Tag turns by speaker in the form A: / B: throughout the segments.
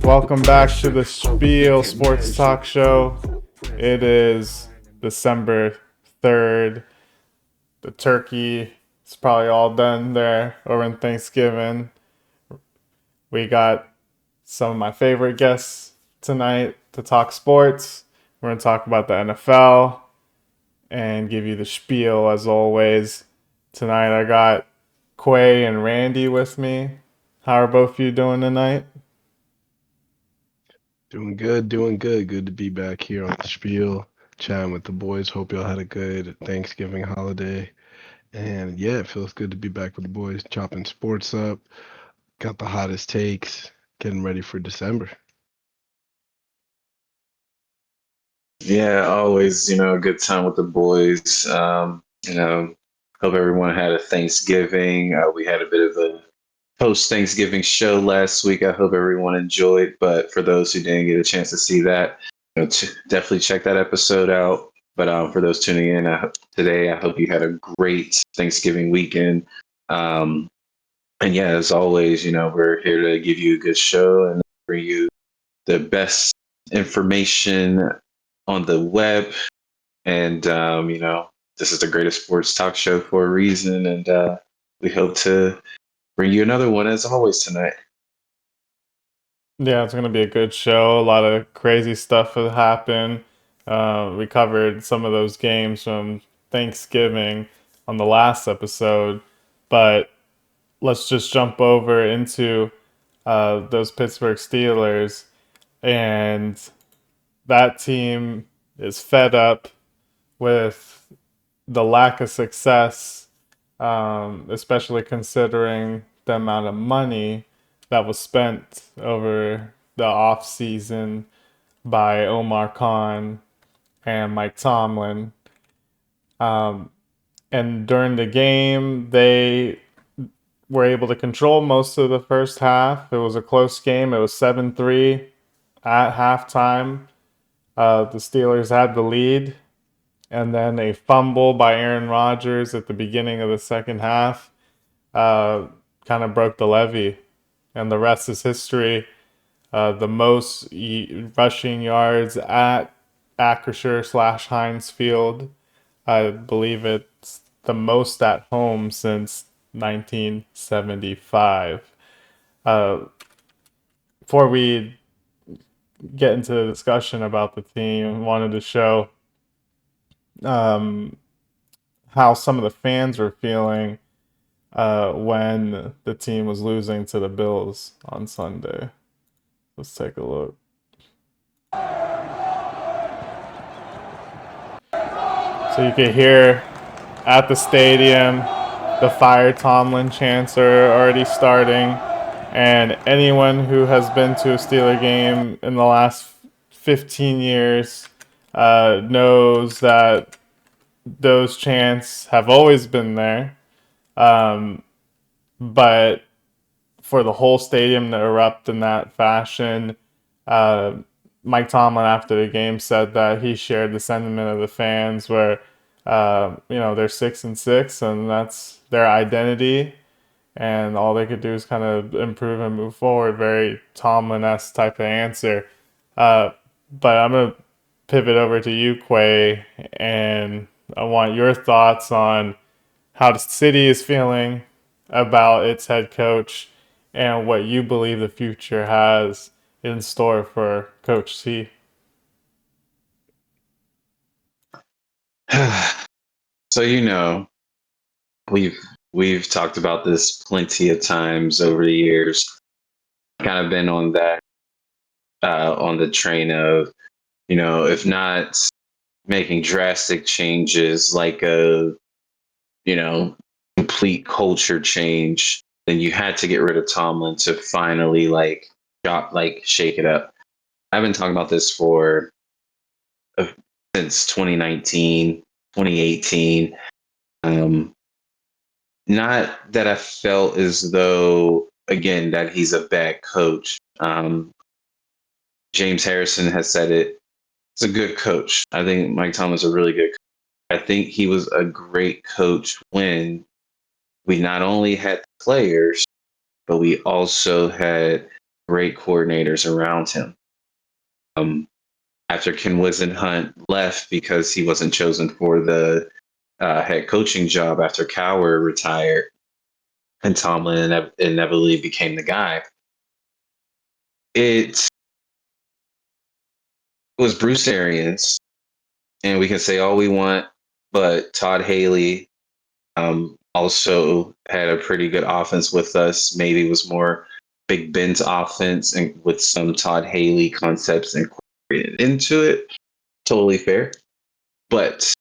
A: Welcome back to the Spiel Sports Talk Show. It is December 3rd. The turkey is probably all done there over in Thanksgiving. We got some of my favorite guests tonight to talk sports. We're going to talk about the NFL and give you the spiel as always. Tonight I got Quay and Randy with me. How are both of you doing tonight?
B: Doing good, doing good. Good to be back here on the Spiel, chatting with the boys. Hope y'all had a good Thanksgiving holiday. And yeah, it feels good to be back with the boys, chopping sports up. Got the hottest takes, getting ready for December.
C: Yeah, always, a good time with the boys. Hope everyone had a Thanksgiving. We had a bit of a post Thanksgiving show last week. I hope everyone enjoyed. But for those who didn't get a chance to see that, definitely check that episode out. But for those tuning in today, I hope you had a great Thanksgiving weekend. And yeah, as always, we're here to give you a good show and bring you the best information on the web. And, this is the greatest sports talk show for a reason. And we hope to bring you another one as always tonight.
A: Yeah, it's going to be a good show. A lot of crazy stuff has happened. We covered some of those games from Thanksgiving on the last episode, but let's just jump over into those Pittsburgh Steelers. And that team is fed up with the lack of success, especially considering the amount of money that was spent over the off season by Omar Khan and Mike Tomlin. And during the game, they were able to control most of the first half. It was a close game. It was 7-3 at halftime. The Steelers had the lead, and then a fumble by Aaron Rodgers at the beginning of the second half kind of broke the levee, and the rest is history. The most rushing yards at Acrisure/Heinz Field. I believe it's the most at home since 1975. Before we get into the discussion about the team, I wanted to show um, how some of the fans were feeling when the team was losing to the Bills on Sunday. Let's take a look. So you can hear at the stadium the Fire Tomlin chants are already starting. And anyone who has been to a Steeler game in the last 15 years knows that those chants have always been there. But for the whole stadium to erupt in that fashion, uh, Mike Tomlin after the game said that he shared the sentiment of the fans where, they're 6-6 and that's their identity. And all they could do is kind of improve and move forward. Very Tomlin-esque type of answer. But I'm going to pivot over to you, Quay, and I want your thoughts on how the city is feeling about its head coach and what you believe the future has in store for Coach C.
C: So we've talked about this plenty of times over the years. Kind of been on that on the train of, if not making drastic changes like a, complete culture change, then you had to get rid of Tomlin to finally shake it up. I've been talking about this for since 2019, 2018. Not that I felt as though again, that he's a bad coach. James Harrison has said it. It's a good coach. I think Mike Tomlin is a really good coach. I think he was a great coach when we not only had players, but we also had great coordinators around him. Um, After Ken Wisenhunt left because he wasn't chosen for the head coaching job after Cowher retired, and Tomlin inevitably became the guy. It was Bruce Arians, and we can say all we want, but Todd Haley also had a pretty good offense with us. Maybe it was more Big Ben's offense and with some Todd Haley concepts incorporated into it. Totally fair. But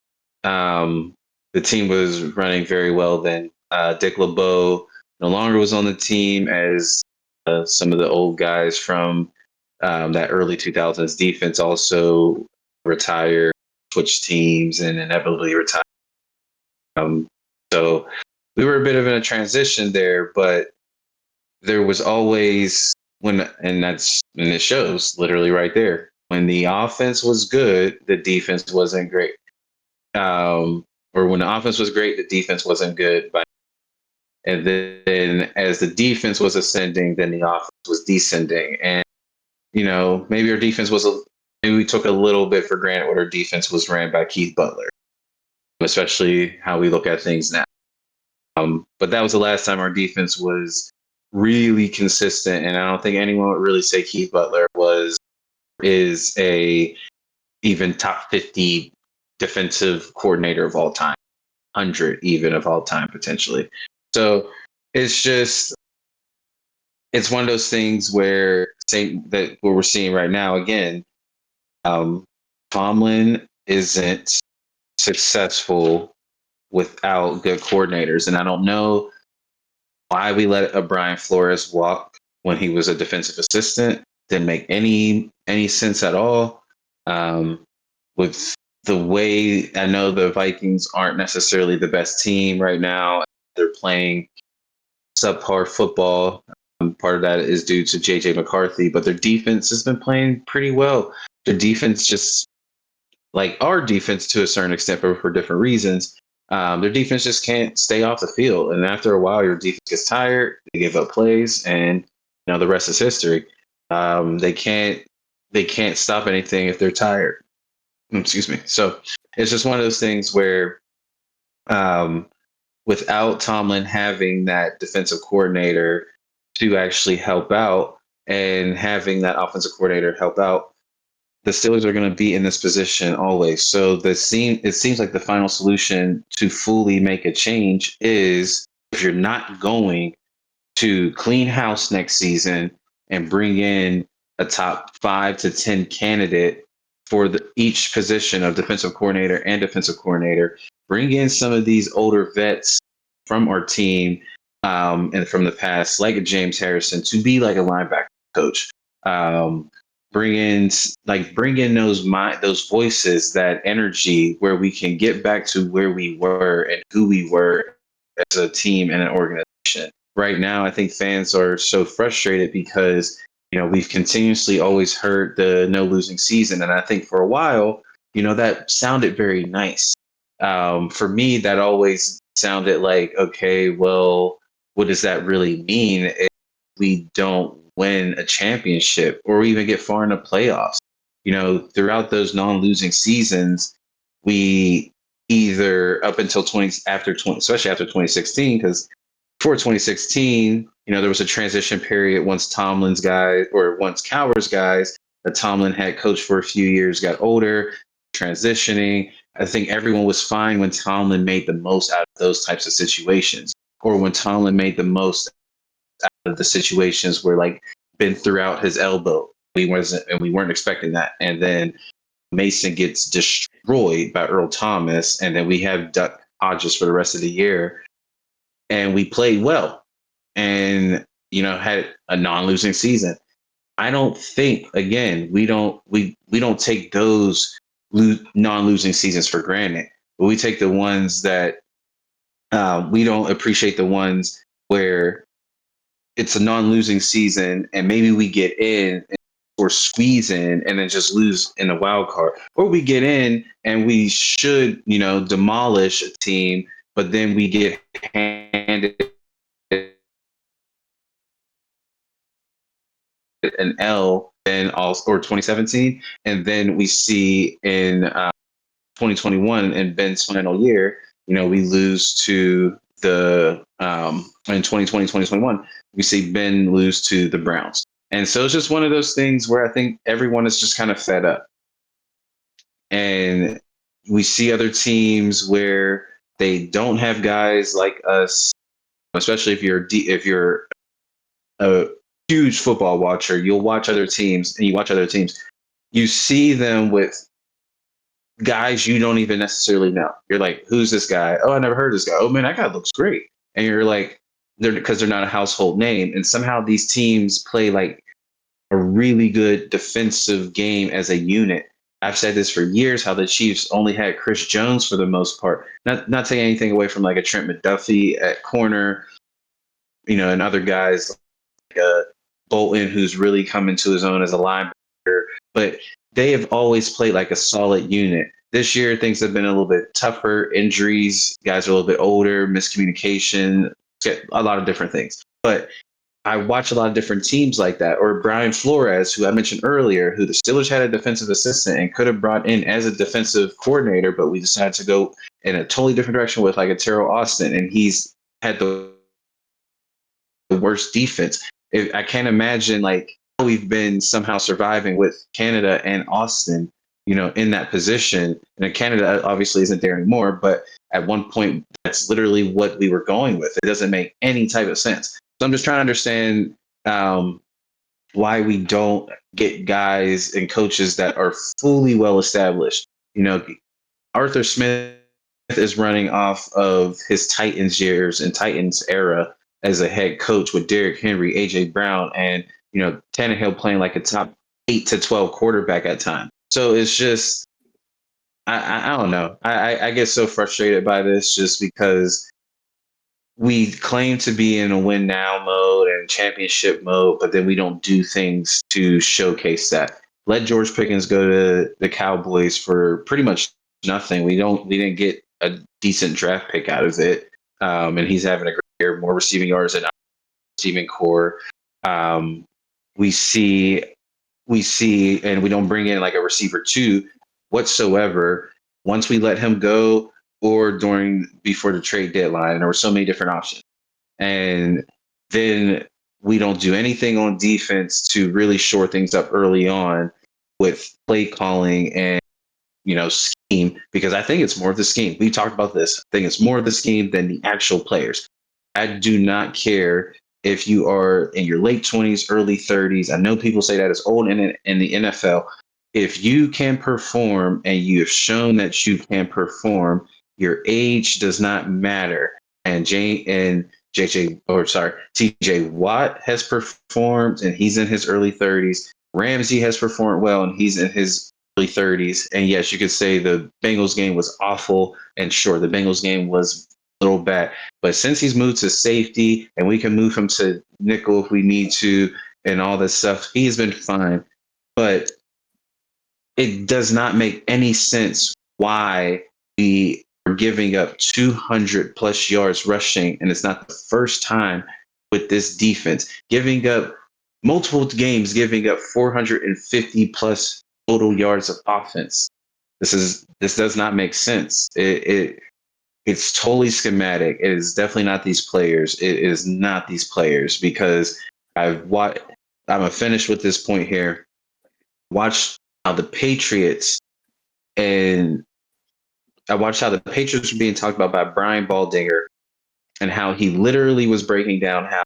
C: the team was running very well then. Dick LeBeau no longer was on the team as some of the old guys from that early 2000s defense also retired, switched teams, and inevitably retired. So we were a bit of in a transition there, but there was always and it shows literally right there. When the offense was good, the defense wasn't great. Or when the offense was great, the defense wasn't good. And then as the defense was ascending, then the offense was descending. And maybe our defense maybe we took a little bit for granted what our defense was ran by Keith Butler, especially how we look at things now. But that was the last time our defense was really consistent, and I don't think anyone would really say Keith Butler is a even top 50 defensive coordinator of all time, 100 even of all time potentially. So it's one of those things where what we're seeing right now again. Tomlin isn't successful without good coordinators, and I don't know why we let a Brian Flores walk when he was a defensive assistant. Didn't make any sense at all. With the way I know the Vikings aren't necessarily the best team right now, they're playing subpar football. Part of that is due to JJ McCarthy, but their defense has been playing pretty well. Their defense just like our defense to a certain extent, but for different reasons. Their defense just can't stay off the field, and after a while, your defense gets tired. They give up plays, and the rest is history. They can't stop anything if they're tired. Excuse me. So it's just one of those things where, um, without Tomlin having that defensive coordinator to actually help out, and having that offensive coordinator help out, the Steelers are going to be in this position always. So it seems like the final solution to fully make a change is, if you're not going to clean house next season and bring in a top 5 to 10 candidate for each position of defensive coordinator and defensive coordinator, bring in some of these older vets from our team, and from the past, like a James Harrison, to be like a linebacker coach. Um, bring in those voices, that energy, where we can get back to where we were and who we were as a team and an organization. Right now, I think fans are so frustrated because we've continuously always heard the no losing season, and I think for a while, that sounded very nice. For me, that always sounded like, okay, well, what does that really mean if we don't win a championship or even get far in the playoffs? Throughout those non-losing seasons, we either up until 20 after 20, especially after 2016, because before 2016, there was a transition period once Cowher's guys, the Tomlin had coached for a few years, got older, transitioning. I think everyone was fine when Tomlin made the most out of those types of situations, or when Tomlin made the most out of the situations where, like, Ben threw out his elbow. We weren't expecting that, and then Mason gets destroyed by Earl Thomas, and then we have Duck Hodges for the rest of the year, and we played well, and had a non-losing season. I don't think, again, we don't take those non-losing seasons for granted, but we take the ones that we don't appreciate, the ones where it's a non-losing season, and maybe we get in or squeeze in and then just lose in the wild card, or we get in and we should, demolish a team, but then we get handed an L in all or 2017, and then we see in 2021 in Ben's final year, we lose to the in 2020 2021 we see Ben lose to the Browns. And so it's just one of those things where I think everyone is just kind of fed up. And we see other teams where they don't have guys like us, especially if you're a huge football watcher, you'll watch other teams and you watch other teams. You see them with guys you don't even necessarily know. You're like, who's this guy? Oh, I never heard of this guy. Oh man, that guy looks great. And you're like, they're not a household name. And somehow these teams play like a really good defensive game as a unit. I've said this for years, how the Chiefs only had Chris Jones for the most part. Not taking anything away from like a Trent McDuffie at corner, and other guys like Bolton, who's really come into his own as a linebacker. But they have always played like a solid unit. This year, things have been a little bit tougher. Injuries, guys are a little bit older, miscommunication, a lot of different things. But I watch a lot of different teams like that. Or Brian Flores, who I mentioned earlier, who the Steelers had a defensive assistant and could have brought in as a defensive coordinator, but we decided to go in a totally different direction with like a Terrell Austin, and he's had the worst defense. I can't imagine like how we've been somehow surviving with Canada and Austin, in that position. And Canada obviously isn't there anymore, but at one point, that's literally what we were going with. It doesn't make any type of sense. So I'm just trying to understand why we don't get guys and coaches that are fully well established. Arthur Smith is running off of his Titans years and Titans era as a head coach with Derrick Henry, AJ Brown, and Tannehill playing like a top 8 to 12 quarterback at time. So it's just I don't know. I get so frustrated by this just because we claim to be in a win now mode and championship mode, but then we don't do things to showcase that. Let George Pickens go to the Cowboys for pretty much nothing. We didn't get a decent draft pick out of it. And he's having a great year, more receiving yards than receiving core. Um, we see and we don't bring in like a receiver two whatsoever. Once we let him go or before the trade deadline, there were so many different options. And then we don't do anything on defense to really shore things up early on with play calling and scheme, because I think it's more of the scheme. We talked about this. I think it's more of the scheme than the actual players. I do not care if you are in your late 20s, early 30s. I know people say that it's old in the NFL. If you can perform and you have shown that you can perform, your age does not matter. And TJ Watt has performed and he's in his early 30s. Ramsey has performed well and he's in his early 30s. And yes, you could say the Bengals game was awful. And sure, the Bengals game was a little bad. But since he's moved to safety and we can move him to nickel if we need to and all this stuff, he's been fine. But it does not make any sense why we are giving up 200 plus yards rushing. And it's not the first time with this defense, giving up multiple games, giving up 450 plus total yards of offense. This does not make sense. It's totally schematic. It is definitely not these players. It is not these players because I'm gonna finish with this point here. Watched how the Patriots and I watched how the Patriots were being talked about by Brian Baldinger and how he literally was breaking down how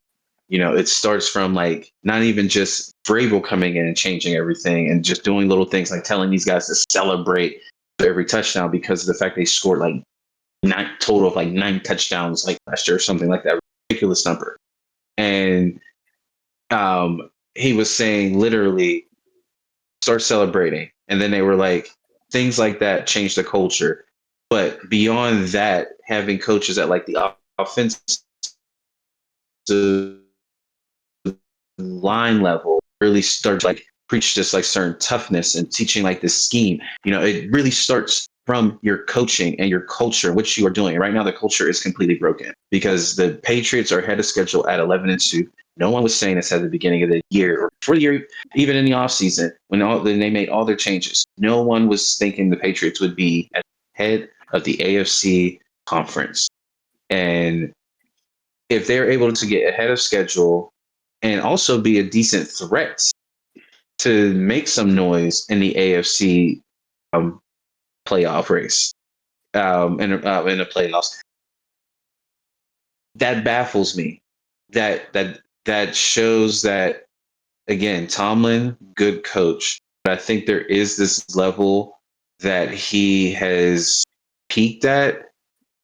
C: it starts from like not even just Vrabel coming in and changing everything and just doing little things like telling these guys to celebrate every touchdown because of the fact they scored like total of like 9 touchdowns like last year or something like that ridiculous number. And he was saying literally start celebrating. And then they were like, things like that change the culture. But beyond that, having coaches at like the offensive line level really start to like preach this like certain toughness and teaching like this scheme. It really starts from your coaching and your culture, which you are doing. Right now, the culture is completely broken because the Patriots are ahead of schedule at 11-2. No one was saying this at the beginning of the year or before the year, even in the offseason when they made all their changes. No one was thinking the Patriots would be at the head of the AFC conference. And if they're able to get ahead of schedule and also be a decent threat to make some noise in the AFC um, playoff race in the playoffs. That baffles me. That shows that again, Tomlin, good coach, but I think there is this level that he has peaked at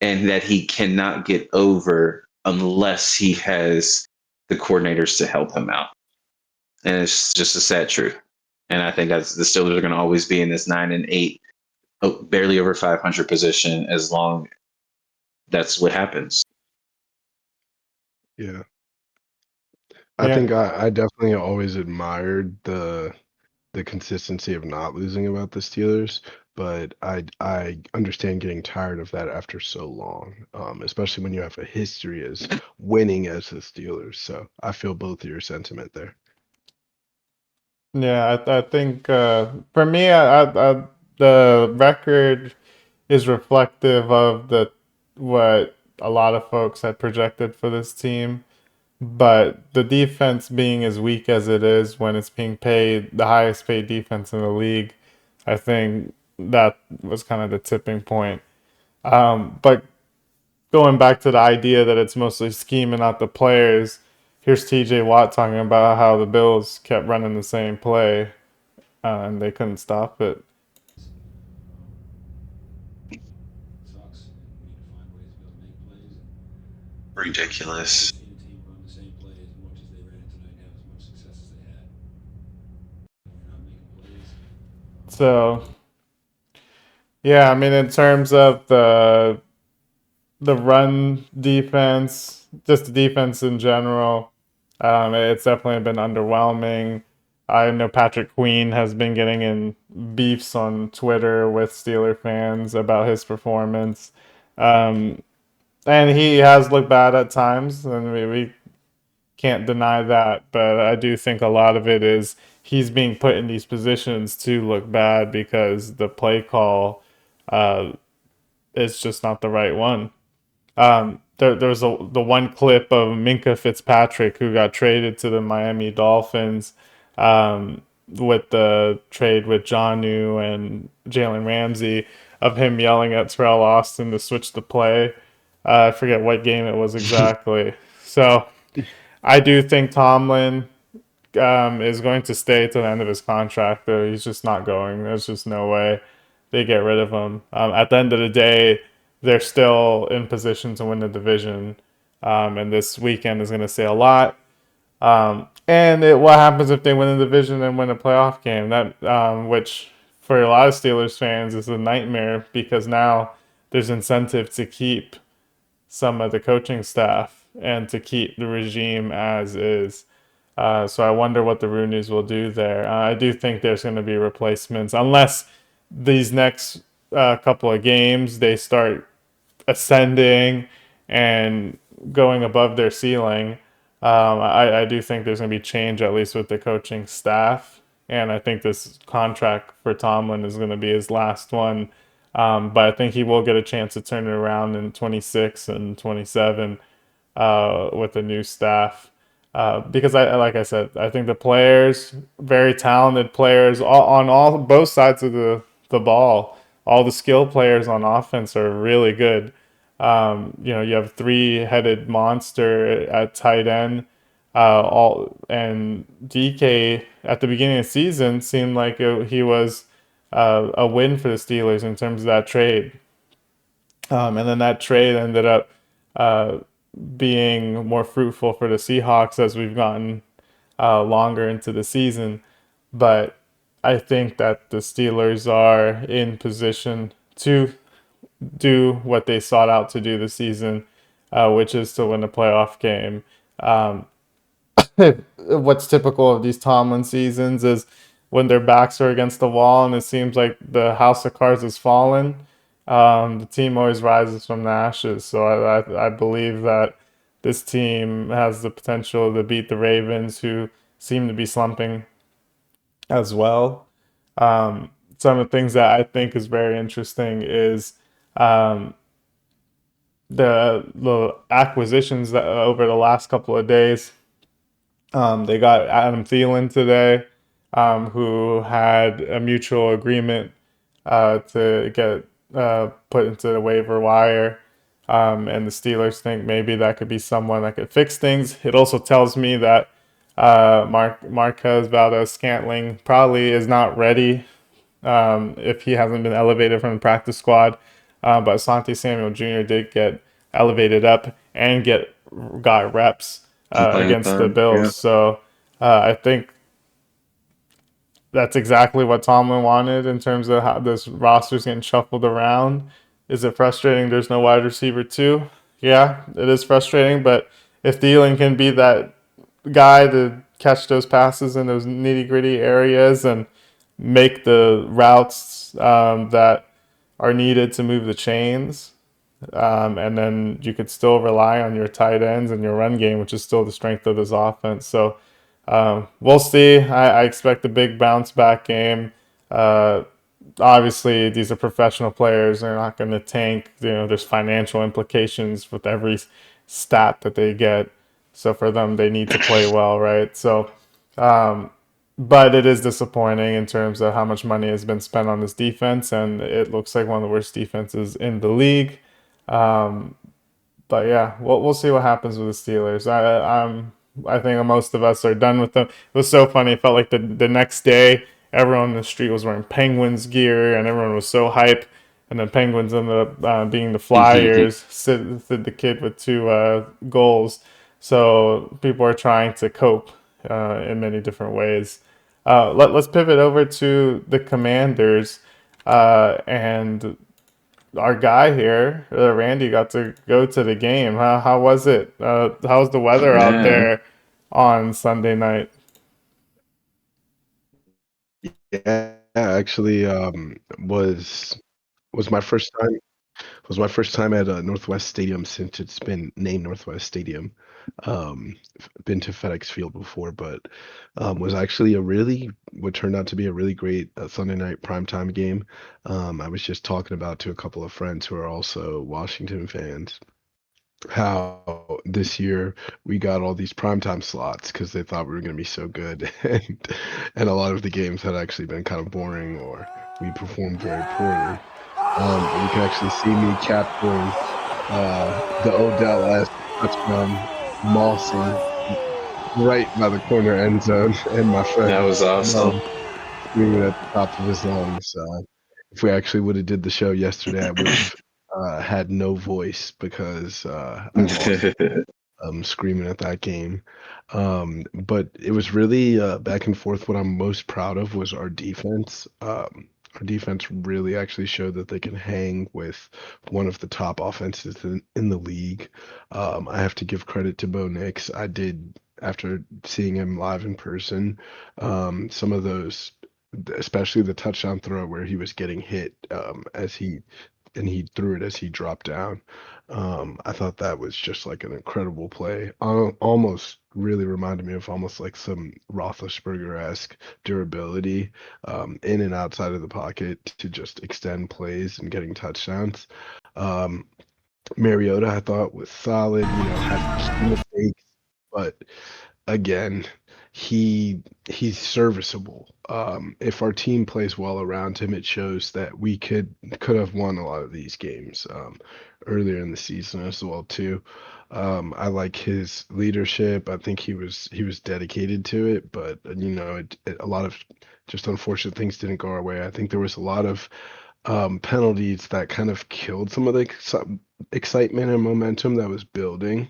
C: and that he cannot get over unless he has the coordinators to help him out. And it's just a sad truth. And I think that's the Steelers are going to always be in this 9-8, barely over 500 position as long that's what happens.
B: Yeah. I
A: Yeah,
B: think I definitely always admired the consistency of not losing about the Steelers, but I understand getting tired of that after so long, especially when you have a history as winning as the Steelers. So I feel both of your sentiment there.
A: yeah. I think for me, the record is reflective of the what a lot of folks had projected for this team. But the defense being as weak as it is when it's being paid the highest paid defense in the league, I think that was kind of the tipping point. But going back to the idea that it's mostly scheme and not the players, here's TJ Watt talking about how the Bills kept running the same play and they couldn't stop it.
C: Ridiculous.
A: So, yeah, I mean, in terms of the run defense, just the defense in general, it's definitely been underwhelming. I know Patrick Queen has been getting in beefs on Twitter with Steeler fans about his performance. Um, and he has looked bad at times, and we can't deny that. But I do think a lot of it is he's being put in these positions to look bad because the play call uh, is just not the right one. There's the one clip of Minka Fitzpatrick who got traded to the Miami Dolphins with the trade with Jonnu and Jalen Ramsey of him yelling at Terrell Austin to switch the play. I forget what game it was exactly. So I do think Tomlin is going to stay to the end of his contract. Though he's just not going. There's just no way they get rid of him. At the end of the day, they're still in position to win the division, and this weekend is going to say a lot. What happens if they win the division and win a playoff game? That which for a lot of Steelers fans is a nightmare because now there's incentive to keep some of the coaching staff and to keep the regime as is. So I wonder what the Rooneys will do there. I do think there's going to be replacements unless these next couple of games they start ascending and going above their ceiling. I do think there's going to be change at least with the coaching staff, and I think this contract for Tomlin is going to be his last one. But I think he will get a chance to turn it around in 26 and 27 with the new staff. Because like I said, I think the players, very talented players, on all both sides of the ball. All the skill players on offense are really good. You have three-headed monster at tight end. All and DK at the beginning of the season seemed like he was a win for the Steelers in terms of that trade. And then that trade ended up uh, being more fruitful for the Seahawks as we've gotten longer into the season. But I think that the Steelers are in position to do what they sought out to do this season, which is to win a playoff game. what's typical of these Tomlin seasons is when their backs are against the wall and it seems like the house of cards has fallen, the team always rises from the ashes. So I believe that this team has the potential to beat the Ravens, who seem to be slumping as well. Some of the things that I think is very interesting is um, the acquisitions that over the last couple of days. They got Adam Thielen today, who had a mutual agreement to get put into the waiver wire. And the Steelers think maybe that could be someone that could fix things. It also tells me that Marquez Valdez Scantling probably is not ready if he hasn't been elevated from the practice squad. But Asante Samuel Jr. did get elevated up and got reps
C: Some playing
A: against the
C: time.
A: Bills.
C: Yeah.
A: So I think that's exactly what Tomlin wanted in terms of how this roster's getting shuffled around. Is it frustrating? There's no wide receiver too. Yeah, it is frustrating. But if Thielen can be that guy to catch those passes in those nitty gritty areas and make the routes that are needed to move the chains. And then you could still rely on your tight ends and your run game, which is still the strength of this offense. So we'll see. I expect a big bounce back game. Uh, Obviously, these are professional players. They're not going to tank. There's financial implications with every stat that they get. So for them, they need to play well, right? So, but it is disappointing in terms of how much money has been spent on this defense, and it looks like one of the worst defenses in the league. But yeah, we'll see what happens with the Steelers. I think most of us are done with them. It was so funny. It felt like the next day, everyone in the street was wearing Penguins gear, and everyone was so hype. And then Penguins ended up being the Flyers. Sid the kid with two goals. So people are trying to cope in many different ways. Let's pivot over to the Commanders, and our guy here, Randy, got to go to the game. How was it? How's the weather out
C: Yeah.
A: there on Sunday night?
B: Yeah, actually, was my first time at Northwest Stadium since it's been named Northwest Stadium. Been to FedEx Field before, but was actually a really what turned out to be a really great Sunday night primetime game. I was just talking about to a couple of friends who are also Washington fans how this year we got all these primetime slots because they thought we were going to be so good, and a lot of the games had actually been kind of boring or we performed very poorly. But you can actually see me capturing the Odell last touchdown, mossing right by the corner end zone, and my
C: That
B: friend
C: was awesome.
B: Mo screaming at the top of his lungs. If we actually would have did the show yesterday, I would have had no voice because I lost screaming at that game. But it was really back and forth. What I'm most proud of was our defense. Our defense really actually showed that they can hang with one of the top offenses in the league. I have to give credit to Bo Nix. I did after seeing him live in person. Some of those, especially the touchdown throw where he was getting hit as he threw it as he dropped down. I thought that was just like an incredible play. Almost really reminded me of almost like some Roethlisberger-esque durability in and outside of the pocket to just extend plays and getting touchdowns. Um, Mariota, I thought was solid. Had some mistakes, but again, he's serviceable. If our team plays well around him, it shows that we could have won a lot of these games earlier in the season as well too. I like his leadership. I think he was dedicated to it, but a lot of just unfortunate things didn't go our way. I think there was a lot of penalties that kind of killed some of the excitement and momentum that was building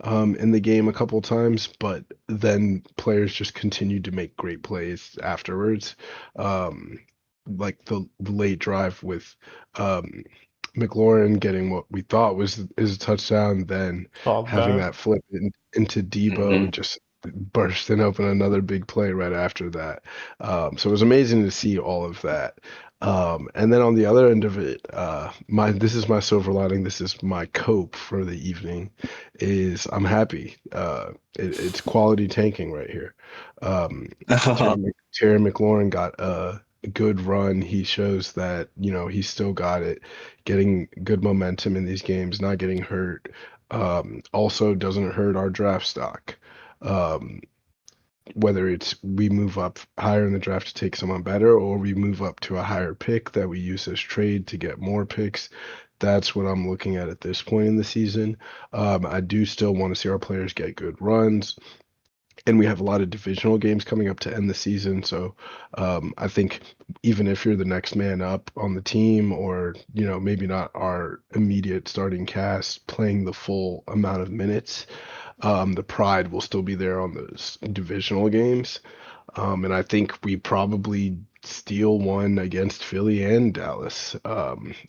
B: in the game a couple times, but then players just continued to make great plays afterwards. Um, like the late drive with um, McLaurin getting what we thought was is a touchdown, then
A: Called
B: having
A: back.
B: that flip into Debo,
C: Hmm.
B: just bursting open another big play right after that. So it was amazing to see all of that. And then on the other end of it, my this is my silver lining. This is my cope for the evening. Is I'm happy. It's quality tanking right here. Um, Terry McLaurin got a good run. He shows that he's still got it, getting good momentum in these games, not getting hurt. Also doesn't hurt our draft stock. Um, whether it's we move up higher in the draft to take someone better or we move up to a higher pick that we use as trade to get more picks. That's what I'm looking at this point in the season. I do still want to see our players get good runs, and we have a lot of divisional games coming up to end the season. So I think even if you're the next man up on the team, or maybe not our immediate starting cast playing the full amount of minutes, the pride will still be there on those divisional games. And I think we probably steal one against Philly and Dallas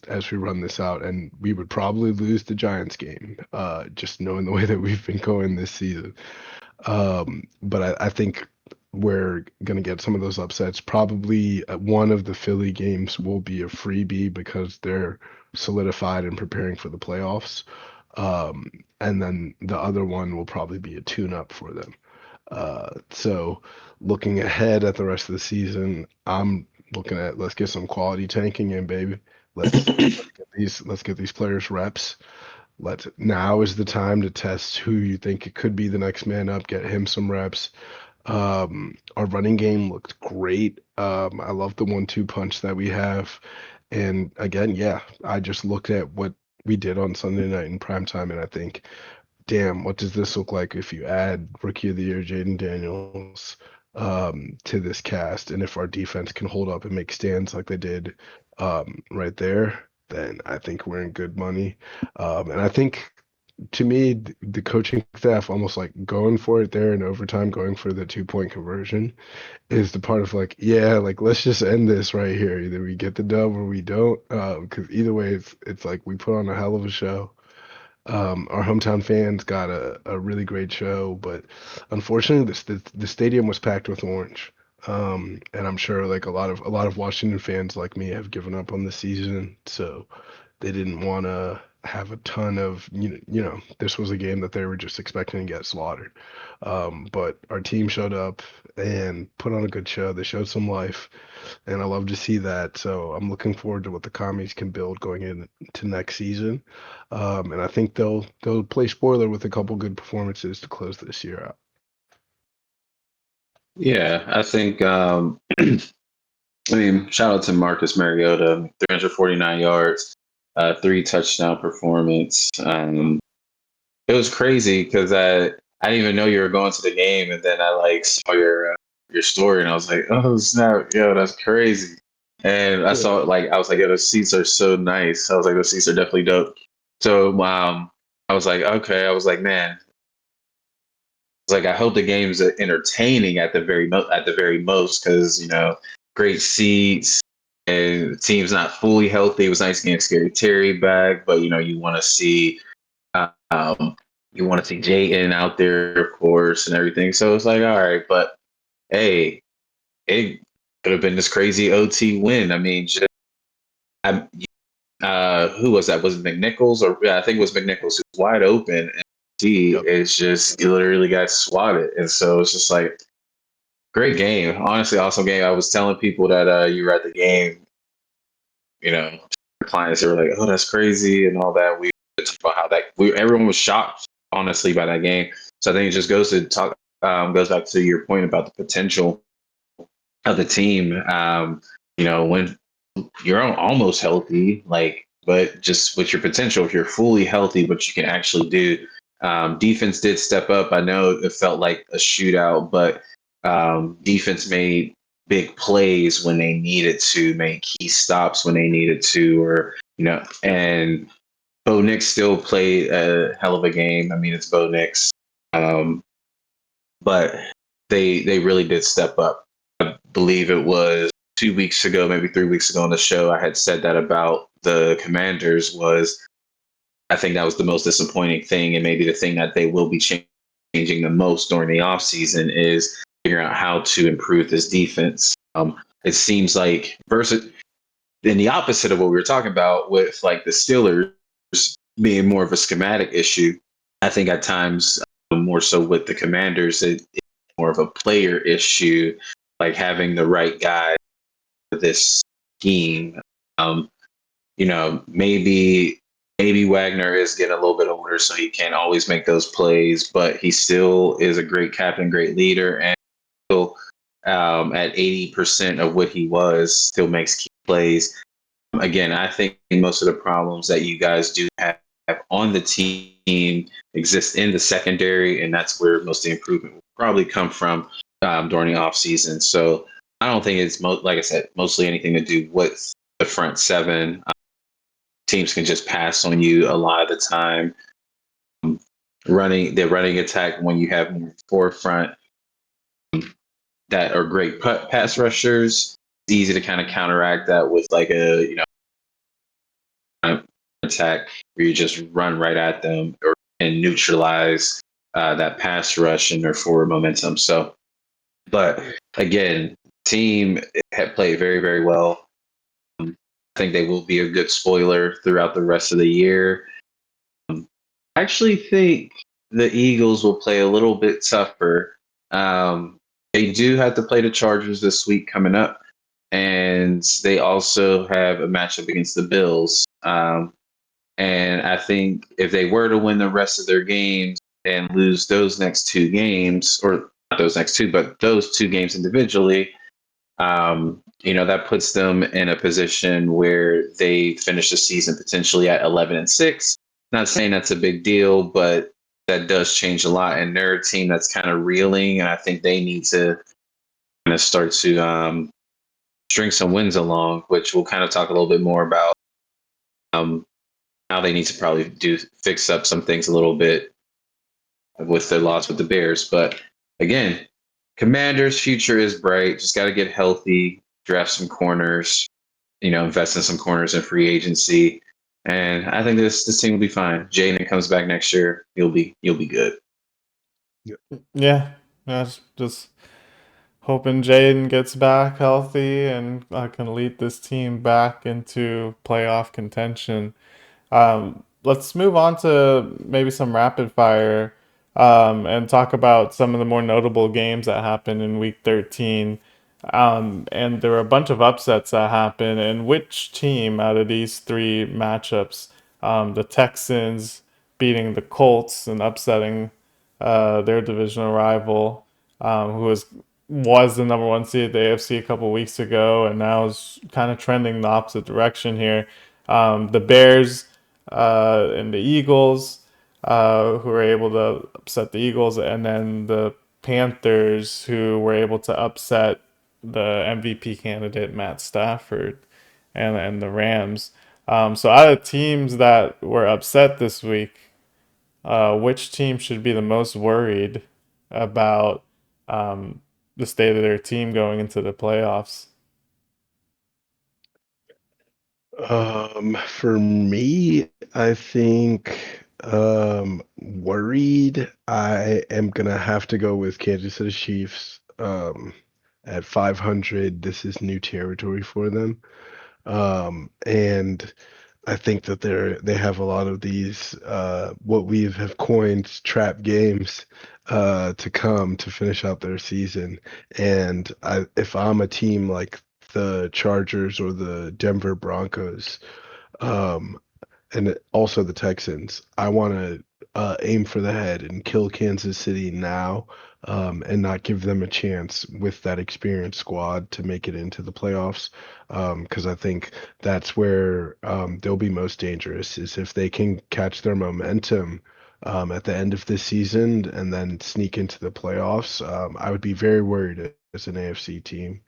B: as we run this out. And we would probably lose the Giants game, just knowing the way that we've been going this season. But I think we're going to get some of those upsets. Probably one of the Philly games will be a freebie because they're solidified and preparing for the playoffs. Um, and then the other one will probably be a tune-up for them. So looking ahead at the rest of the season, I'm looking at let's get some quality tanking in, baby. Let's let's get these players reps. Now is the time to test who you think it could be the next man up, get him some reps. Our running game looked great. I love the 1-2 punch that we have. And again, yeah, I just looked at what we did on Sunday night in primetime, and I think, damn, what does this look like if you add Rookie of the Year Jaden Daniels to this cast? And if our defense can hold up and make stands like they did right there, then I think we're in good money. And I think to me, the coaching staff almost like going for it there in overtime, going for the 2-point conversion is the part of like, yeah, like let's just end this right here. Either we get the dub or we don't. Because either way, it's like we put on a hell of a show. Our hometown fans got a really great show, but unfortunately, the stadium was packed with orange. And I'm sure like a lot of Washington fans like me have given up on the season, so they didn't want to have a ton of this was a game that they were just expecting to get slaughtered. But our team showed up and put on a good show. They showed some life, and I love to see that. So I'm looking forward to what the commies can build going into next season. And I think they'll play spoiler with a couple good performances to close this year out.
C: Yeah, I think. I mean, shout out to Marcus Mariota, 349 yards, three touchdown performance. It was crazy because I didn't even know you were going to the game, and then I like saw your story, and I was like, oh snap, yo, that's crazy. And I saw it like I was like, yo, the seats are so nice. I was like, the seats are definitely dope. So I was like, okay, I was like, man, it's like I hope the game's entertaining at the very most because great seats and the team's not fully healthy. It was nice getting Scary Terry back, but you want to see um, Jayden out there, of course, and everything. So it's like, all right, but hey, it could have been this crazy OT win. I mean, just, who was that? Was it McNichols? Or yeah, I think it was McNichols who was wide open. And he
B: Yep.
C: is just he literally got swatted, and so it's just like great game. Honestly, awesome game. I was telling people that you were at the game. Clients were like, "Oh, that's crazy," and all that. We talked about how everyone was shocked, honestly, by that game. So I think it just goes back to your point about the potential of the team. When you're almost healthy, but just with your potential, if you're fully healthy, what you can actually do. Defense did step up. I know it felt like a shootout, but defense made big plays when they needed to, make key stops when they needed to, and Bo Nix still played a hell of a game. I mean, it's Bo Nix. But they really did step up. I believe it was 2 weeks ago, maybe 3 weeks ago on the show, I had said that about the Commanders was I think that was the most disappointing thing and maybe the thing that they will be changing changing the most during the offseason is figuring out how to improve this defense. It seems like versus in the opposite of what we were talking about with like the Steelers being more of a schematic issue. I think at times more so with the Commanders, it's more of a player issue, like having the right guy for this scheme. Um, maybe Wagner is getting a little bit older, so he can't always make those plays, but he still is a great captain, great leader, and still at 80% of what he was, still makes key plays. Again, I think most of the problems that you guys do have on the team exist in the secondary, and that's where most of the improvement will probably come from during the offseason. So I don't think it's, like I said, mostly anything to do with the front seven. Teams can just pass on you a lot of the time. Running attack when you have more forefront that are great pass rushers. It's easy to kind of counteract that with like a attack where you just run right at them and neutralize that pass rush and their forward momentum. So, but again, team had played very, very well. I think they will be a good spoiler throughout the rest of the year. I actually think the Eagles will play a little bit tougher. They do have to play the Chargers this week coming up, and they also have a matchup against the Bills. And I think if they were to win the rest of their games and lose those next two games, or not those next two, but those two games individually, that puts them in a position where they finish the season potentially at 11-6. Not saying that's a big deal, but that does change a lot. And they're a team that's kind of reeling, and I think they need to kind of start to string some wins along, which we'll kind of talk a little bit more about. Now they need to probably fix up some things a little bit with their loss with the Bears. But again, Commanders' future is bright. Just got to get healthy, draft some corners, invest in some corners in free agency, and I think this team will be fine. Jaden comes back next year, you'll be good.
A: Yeah, just hoping Jaden gets back healthy and can lead this team back into playoff contention. Let's move on to maybe some rapid fire and talk about some of the more notable games that happened in Week 13. And there were a bunch of upsets that happened. And which team out of these three matchups, the Texans beating the Colts and upsetting their divisional rival, who was the number one seed at the AFC a couple weeks ago, and now is kind of trending the opposite direction here. The Bears and the Eagles, who were able to upset the Eagles, and then the Panthers, who were able to upset the MVP candidate Matt Stafford, and the Rams. So out of teams that were upset this week, which team should be the most worried about the state of their team going into the playoffs?
B: For me, I think worried. I am gonna have to go with Kansas City Chiefs. At 500, this is new territory for them. And I think that they have a lot of these what we have coined trap games to come to finish out their season. And if I'm a team like the Chargers or the Denver Broncos, um, and also the Texans, I want to aim for the head and kill Kansas City now, and not give them a chance with that experienced squad to make it into the playoffs. Because I think that's where they'll be most dangerous is if they can catch their momentum at the end of this season and then sneak into the playoffs. I would be very worried as an AFC team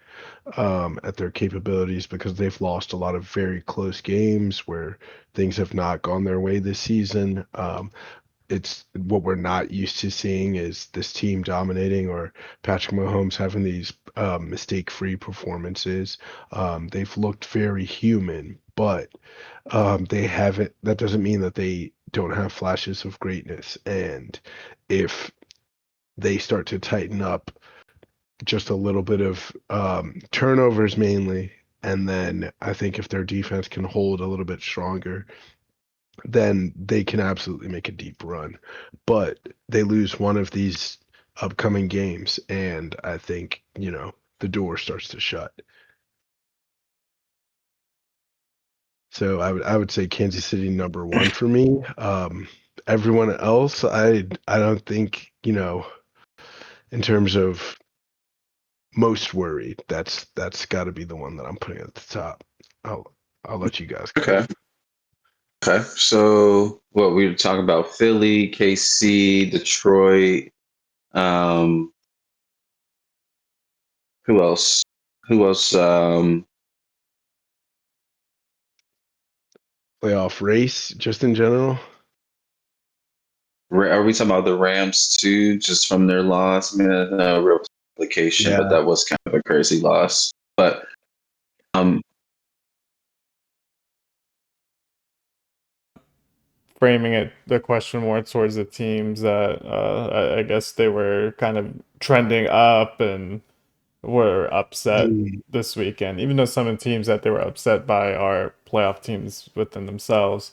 B: at their capabilities because they've lost a lot of very close games where things have not gone their way this season. It's what we're not used to seeing is this team dominating or Patrick Mahomes having these mistake-free performances. They've looked very human, but they haven't. That doesn't mean that they don't have flashes of greatness. And if they start to tighten up just a little bit of turnovers mainly. And then I think if their defense can hold a little bit stronger, then they can absolutely make a deep run. But they lose one of these upcoming games, and I think, the door starts to shut. So I would say Kansas City number one for me. Everyone else, I don't think, in terms of most worried, that's got to be the one that I'm putting at the top. I'll let you guys go.
C: Okay. Okay. So what we were talking about: Philly, KC, Detroit. Um, who else? Who else?
B: Playoff race, just in general.
C: Are we talking about the Rams too? Just from their loss? I mean, no real complication, but
B: Yeah.
C: that was kind of a crazy loss. But um,
A: Framing it the question more towards the teams that I guess they were kind of trending up and were upset
B: Mm.
A: this weekend, even though some of the teams that they were upset by are playoff teams within themselves.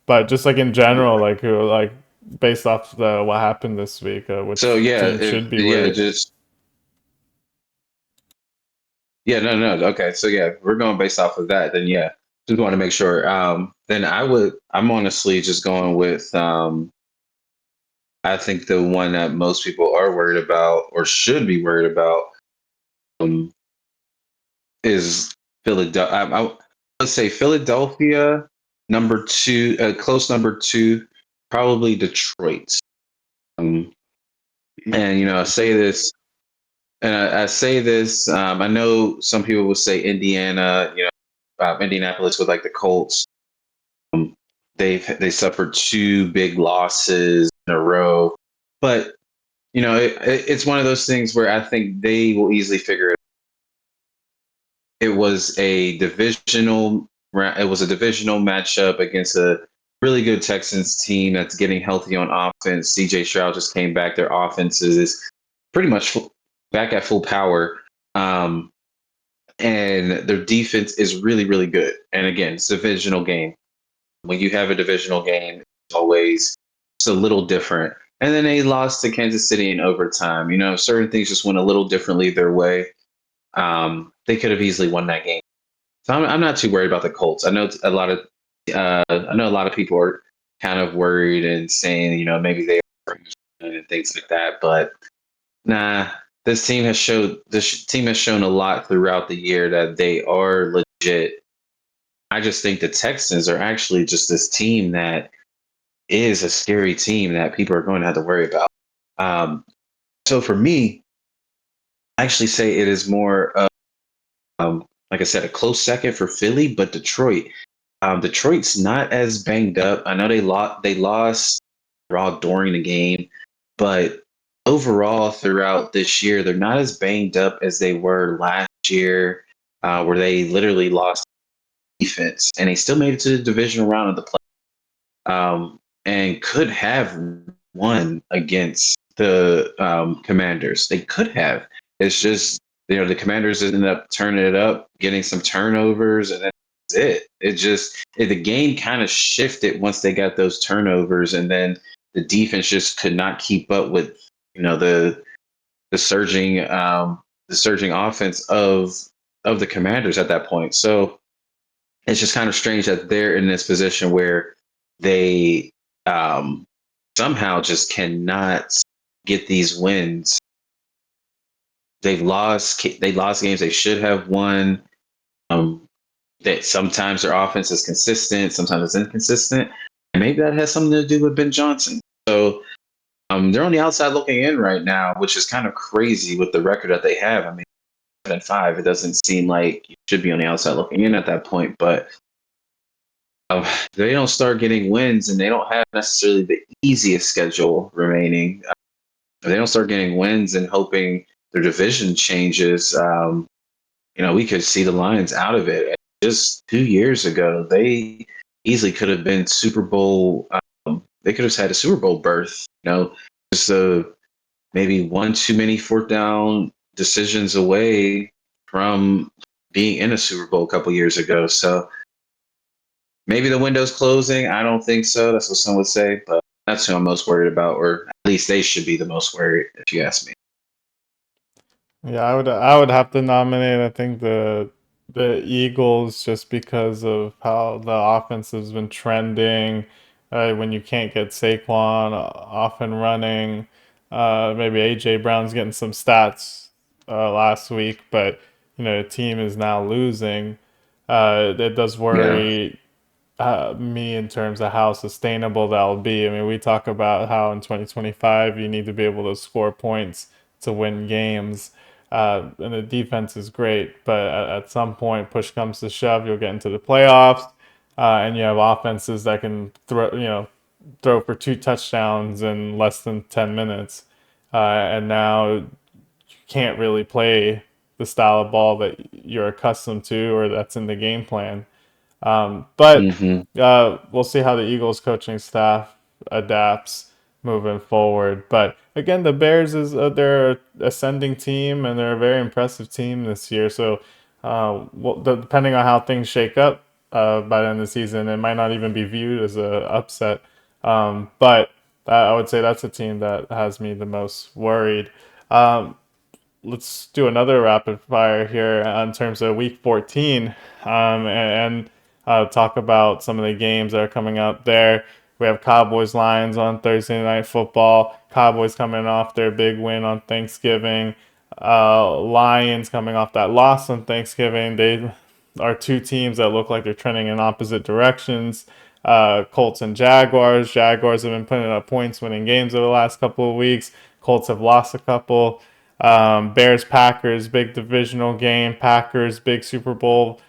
A: But just like in general, like who like based off the what happened this week,
C: so
A: which
C: yeah,
A: team should be
C: yeah,
A: worried?
C: just yeah, no. Okay, so yeah, we're going based off of that. Then yeah, just want to make sure. Then I'm honestly just going with I think the one that most people are worried about or should be worried about um, is Philadelphia. Let's say Philadelphia, number two, close number two, probably Detroit. Um, and I say this, and I say this. I know some people will say Indiana, Indianapolis with like the Colts. Um, they suffered two big losses in a row, but it's one of those things where I think they will easily figure it. It was a divisional. It was a divisional matchup against a really good Texans team that's getting healthy on offense. CJ Stroud just came back. Their offense is pretty much back at full power. And their defense is really, really good. And again, it's a divisional game. When you have a divisional game, it's always it's a little different. And then they lost to Kansas City in overtime. Certain things just went a little differently their way. They could have easily won that game. So I'm not too worried about the Colts. I know a lot of people are kind of worried and saying, maybe they are and things like that. But nah, this team has shown a lot throughout the year that they are legit. I just think the Texans are actually just this team that is a scary team that people are going to have to worry about. Um, so for me, I actually say it is more of, like I said, a close second for Philly, but Detroit. Detroit's not as banged up. I know they lost. They lost raw during the game, but overall throughout this year, they're not as banged up as they were last year, where they literally lost defense and they still made it to the divisional round of the play, and could have won against the Commanders. They could have. It's just the Commanders ended up turning it up, getting some turnovers, and that's it. The game kind of shifted once they got those turnovers, and then the defense just could not keep up with the the surging the surging offense of the Commanders at that point. So it's just kind of strange that they're in this position where they um, somehow just cannot get these wins. They lost games they should have won. Um, that sometimes their offense is consistent, sometimes it's inconsistent, and maybe that has something to do with Ben Johnson. So they're on the outside looking in right now, which is kind of crazy with the record that they have. I mean, 7-5. It doesn't seem like you should be on the outside looking in at that point, but they don't start getting wins, and they don't have necessarily the easiest schedule remaining. If they don't start getting wins and hoping their division changes, we could see the Lions out of it. Just 2 years ago, they easily could have been Super Bowl. They could have had a Super Bowl berth. Just maybe one too many fourth down decisions away from being in a Super Bowl a couple years ago. So maybe the window's closing. I don't think so. That's what some would say, but that's who I'm most worried about, or at least they should be the most worried, if you ask me.
A: Yeah, I would have to nominate, I think, the Eagles, just because of how the offense has been trending. When you can't get Saquon off and running, maybe AJ Brown's getting some stats last week, but the team is now losing. It does
C: Yeah.
A: worry me in terms of how sustainable that'll be. I mean, we talk about how in 2025 you need to be able to score points to win games, and the defense is great. But at some point, push comes to shove, you'll get into the playoffs, and you have offenses that can throw for 2 touchdowns in less than 10 minutes, and now you can't really play the style of ball that you're accustomed to or that's in the game plan. But
C: Hmm.
A: we'll see how the Eagles coaching staff adapts moving forward. But again, the Bears is they're an ascending team and they're a very impressive team this year. So depending on how things shake up by the end of the season, it might not even be viewed as a upset. But I would say that's a team that has me the most worried. Um, let's do another rapid fire here in terms of week 14, and talk about some of the games that are coming up there. We have Cowboys Lions on Thursday Night Football. Cowboys coming off their big win on Thanksgiving. Lions coming off that loss on Thanksgiving. They are two teams that look like they're trending in opposite directions. Colts and Jaguars. Jaguars have been putting up points, winning games over the last couple of weeks. Colts have lost a couple. Bears Packers, big divisional game. Packers, big Super Bowl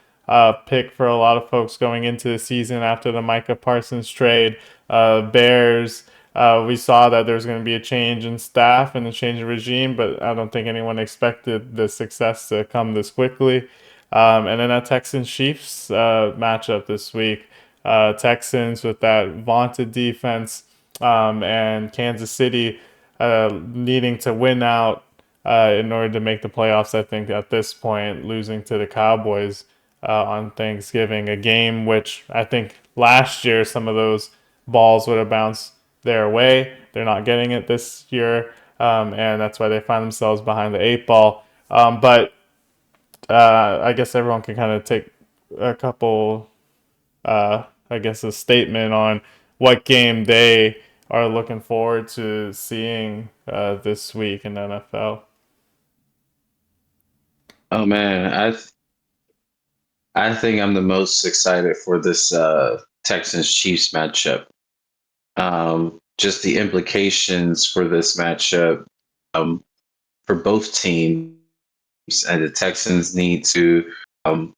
A: pick for a lot of folks going into the season after the Micah Parsons trade. Bears, we saw that there's going to be a change in staff and a change in regime, but I don't think anyone expected the success to come this quickly. And then a Texans Chiefs matchup this week. Texans with that vaunted defense, and Kansas City needing to win out in order to make the playoffs. I think at this point, losing to the Cowboys on Thanksgiving, a game which I think last year some of those balls would have bounced their way. They're not getting it this year, and that's why they find themselves behind the 8 ball. But I guess everyone can kind of take a couple, I guess, a statement on what game they are looking forward to seeing this week in the NFL.
C: Oh man, I think I'm the most excited for this Texans Chiefs matchup. Just the implications for this matchup, um, for both teams, and the Texans need to um,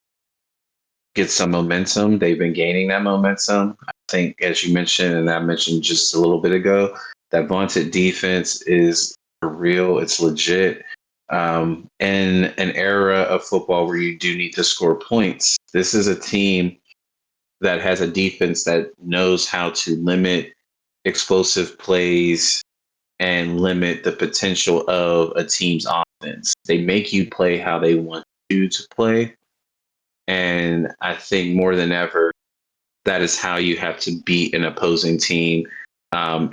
C: get some momentum. They've been gaining that momentum. I think, as you mentioned, and I mentioned just a little bit ago, that vaunted defense is for real. It's legit. In an era of football where you do need to score points, this is a team that has a defense that knows how to limit explosive plays and limit the potential of a team's offense. They make you play how they want you to play. And I think more than ever, that is how you have to beat an opposing team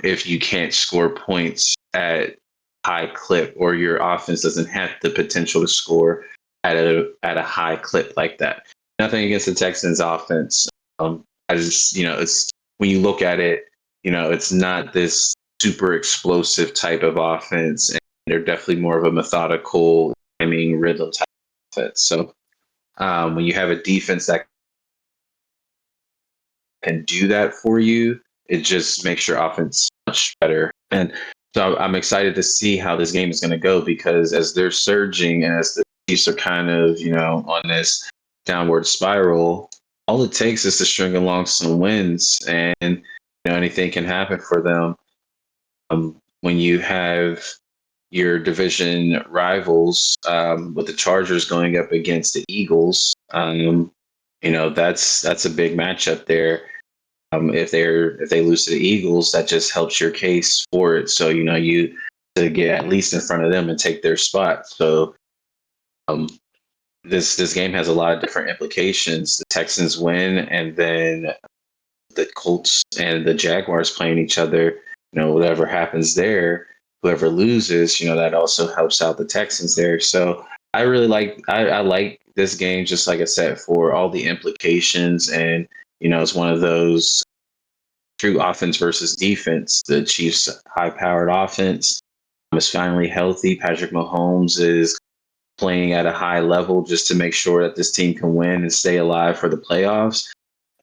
C: if you can't score points at high clip or your offense doesn't have the potential to score at a high clip like that. Nothing against the Texans offense. I just it's when you look at it, it's not this super explosive type of offense, and they're definitely more of a methodical timing rhythm type of offense. So when you have a defense that can do that for you, it just makes your offense much better. And so I'm excited to see how this game is going to go, because as they're surging and as the Chiefs are kind of, on this downward spiral, all it takes is to string along some wins, and anything can happen for them. When you have your division rivals, with the Chargers going up against the Eagles, that's a big matchup there. If they lose to the Eagles, that just helps your case for it. So you to get at least in front of them and take their spot. So um, this game has a lot of different implications. The Texans win, and then the Colts and the Jaguars playing each other. Whatever happens there, whoever loses, that also helps out the Texans there. So I really I like this game, just like I said, for all the implications, and it's one of those true offense versus defense. The Chiefs' high-powered offense is finally healthy. Patrick Mahomes is playing at a high level just to make sure that this team can win and stay alive for the playoffs.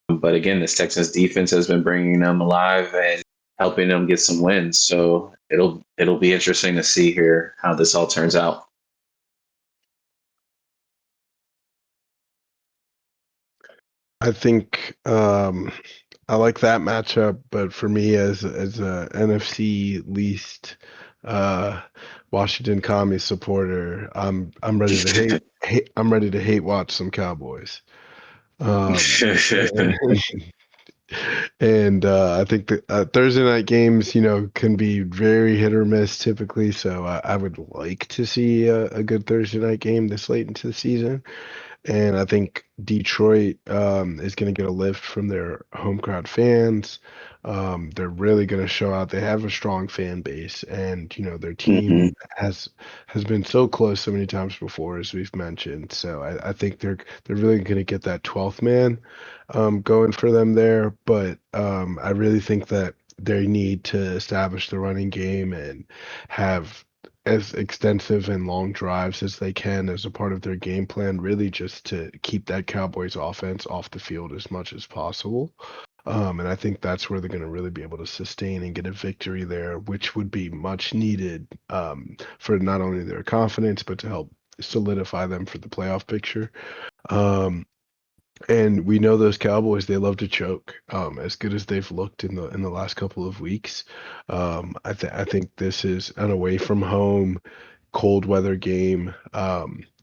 C: But again, this Texans defense has been bringing them alive and helping them get some wins. So it'll be interesting to see here how this all turns out.
B: I think I like that matchup, but for me as a NFC least uh, Washington Commie supporter, I'm ready to I'm ready to hate watch some Cowboys. And, I think that Thursday night games, can be very hit or miss typically. So I would like to see a good Thursday night game this late into the season. And I think Detroit is going to get a lift from their home crowd fans. They're really going to show out. They have a strong fan base, and their team
C: Mhm.
B: has been so close so many times before, as we've mentioned. So I think they're really going to get that 12th man going for them there. But I really think that they need to establish the running game and have as extensive and long drives as they can as a part of their game plan, really just to keep that Cowboys offense off the field as much as possible. And I think that's where they're going to really be able to sustain and get a victory there, which would be much needed for not only their confidence, but to help solidify them for the playoff picture. Um, and we know those Cowboys, they love to choke. As good as they've looked in the last couple of weeks, I think this is an away from home cold weather game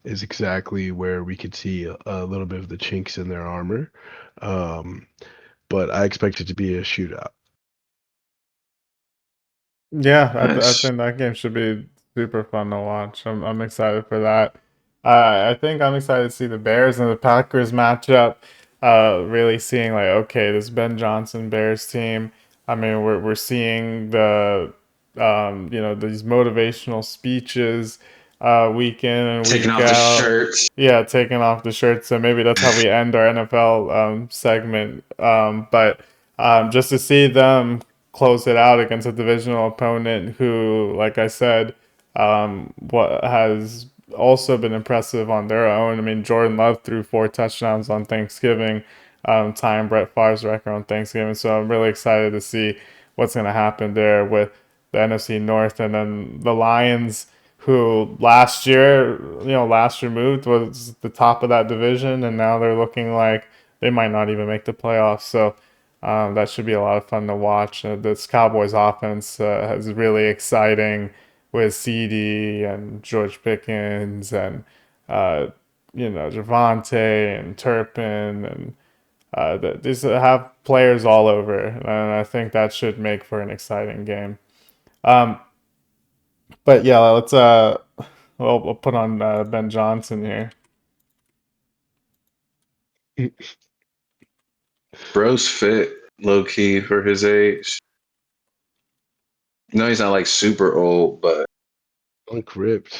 B: is exactly where we could see a little bit of the chinks in their armor. Um, but I expect it to be a shootout.
A: Yeah, I
C: Nice.
A: think that game should be super fun to watch. I'm excited for that. I think I'm excited to see the Bears and the Packers matchup. Really seeing like, okay, this Ben Johnson Bears team. I mean, we're seeing these motivational speeches week in and
C: Taking
A: week
C: off the
A: out.
C: shirt.
A: Yeah, taking off the shirt. So maybe that's how we end our NFL segment. But just to see them close it out against a divisional opponent who, like I said, what has also been impressive on their own. I mean, Jordan Love threw 4 touchdowns on Thanksgiving, tying Brett Favre's record on Thanksgiving. So I'm really excited to see what's going to happen there with the NFC North, and then the Lions, who last removed was the top of that division, and now they're looking like they might not even make the playoffs. So that should be a lot of fun to watch. This Cowboys offense is really exciting with CD and George Pickens and uh, Javante and Turpin and these have players all over, and I think that should make for an exciting game. Um, but yeah, let's we'll put on Ben Johnson here.
C: Bro's fit, low key for his age. No, he's not like super old, but
B: Uncrypt.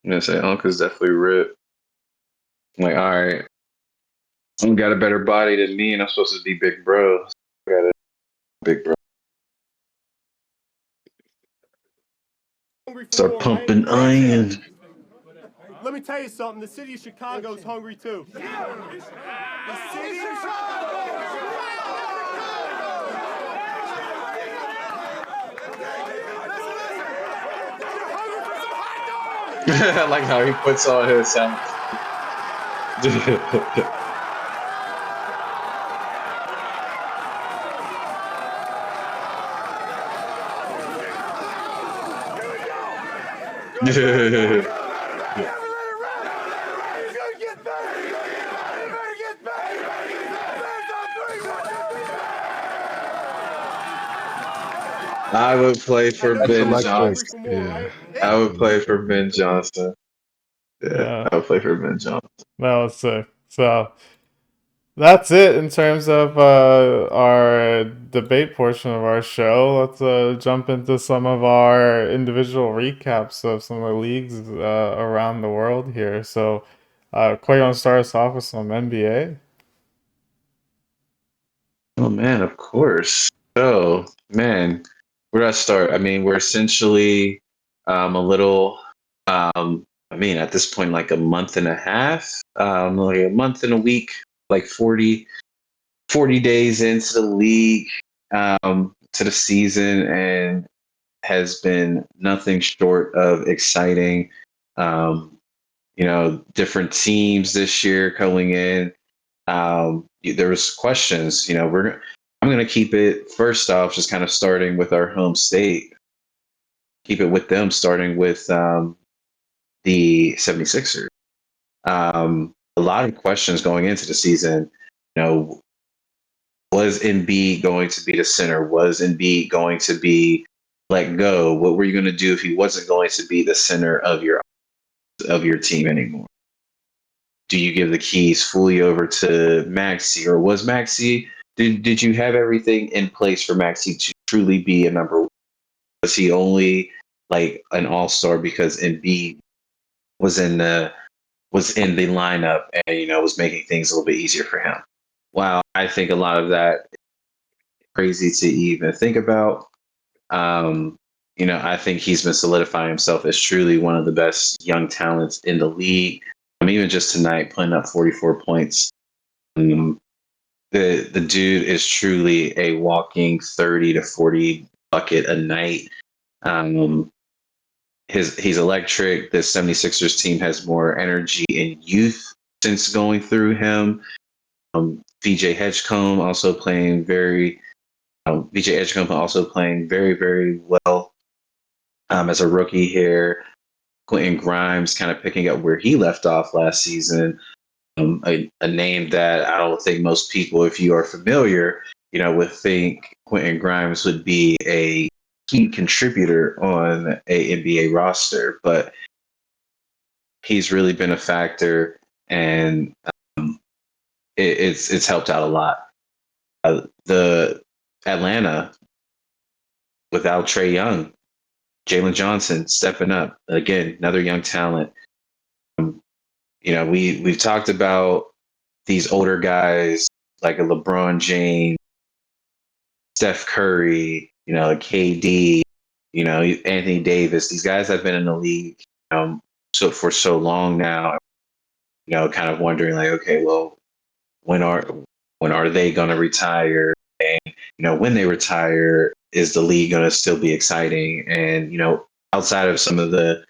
C: I'm gonna say Uncle's definitely ripped. I'm like, all right, I'm got a better body than me, and I'm supposed to be big bro. I got a big bro.
D: Hungry for
C: Start
D: more, right?
C: pumping
D: Hands
C: iron.
D: up. Let me tell you something. The city of Chicago's hungry too. The city of Chicago.
C: I like how he puts on his sound. I would play
D: I
C: for
D: know you
B: That's
C: Ben
D: guys are
B: electric.
D: hungry
C: Johnson.
D: for more,
B: Yeah.
D: right?
C: I would play
B: Electric.
C: for Ben Johnson. Yeah,
A: Yeah,
C: I would play for Ben Johnson.
A: that was sick. So that's it in terms of our debate portion of our show. Let's jump into some of our individual recaps of some of the leagues around the world here. So, Quay, you want to start us off with some NBA?
C: Oh man, of course. So, man, where do I start? I mean, we're essentially a little I mean, at this point, like a month and a half, like a month and a week, like 40 days into the league, to the season, and has been nothing short of exciting. Um, different teams this year coming in. There was questions. I'm going to keep it first off, just kind of starting with our home state. Keep it with them, starting with the 76ers. A lot of questions going into the season. You know, was Embiid going to be the center? Was Embiid going to be let go? What were you going to do if he wasn't going to be the center of your team anymore? Do you give the keys fully over to Maxi, or was Maxi? Did you have everything in place for Maxi to truly be a number one? Was he only like an all star because Embiid was in the lineup and was making things a little bit easier for him? Wow, I think a lot of that is crazy to even think about. Um, I think he's been solidifying himself as truly one of the best young talents in the league. Even just tonight, putting up 44 points. Um, the dude is truly a walking 30 to 40 bucket a night. Um, he's electric. The 76ers team has more energy and youth since going through him. VJ Hedgecomb also playing very VJ Edgecombe also playing very, very well as a rookie here. Quentin Grimes kind of picking up where he left off last season. A name that I don't think most people, if you are familiar, would think Quentin Grimes would be a key contributor on a NBA roster, but he's really been a factor, and it's helped out a lot. The Atlanta without Trey Young, Jalen Johnson stepping up again, another young talent. We've talked about these older guys like a LeBron James, Steph Curry, KD, Anthony Davis. These guys have been in the league so for so long now. Kind of wondering like, okay, well, when are when are they going to retire? And when they retire, is the league going to still be exciting? And outside of some of the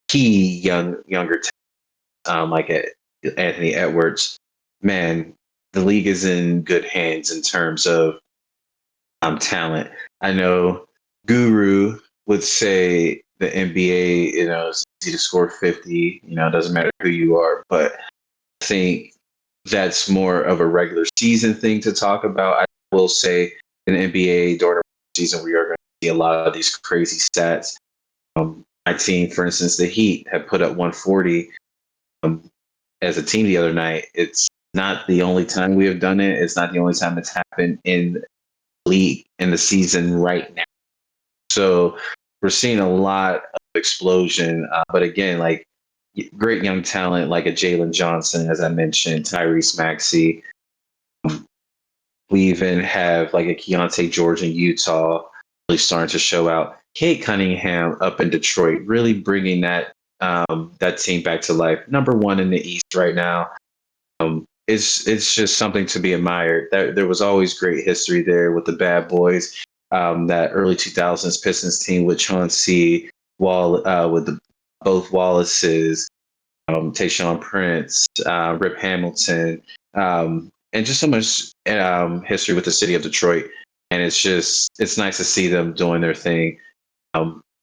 C: key younger like Anthony Edwards, man, the league is in good hands in terms of talent. I know Guru would say the NBA, it's easy to score 50, it doesn't matter who you are, but I think that's more of a regular season thing to talk about. I will say in the NBA during the season, we are going to see a lot of these crazy stats. My team, for instance, the Heat, have put up 140 as a team the other night. It's not the only time we have done it. It's not the only time it's happened in the league in the season right now. So we're seeing a lot of explosion. But again, like great young talent like a Jalen Johnson, as I mentioned, Tyrese Maxey. We even have like a Keontae George in Utah really starting to show out. Kate Cunningham up in Detroit, really bringing that team back to life. Number one in the East right now. It's just something to be admired. There was always great history there with the Bad Boys. That early 2000s Pistons team with Chauncey with both Wallaces, Tayshaun Prince, Rip Hamilton, and just so much history with the city of Detroit. And it's nice to see them doing their thing.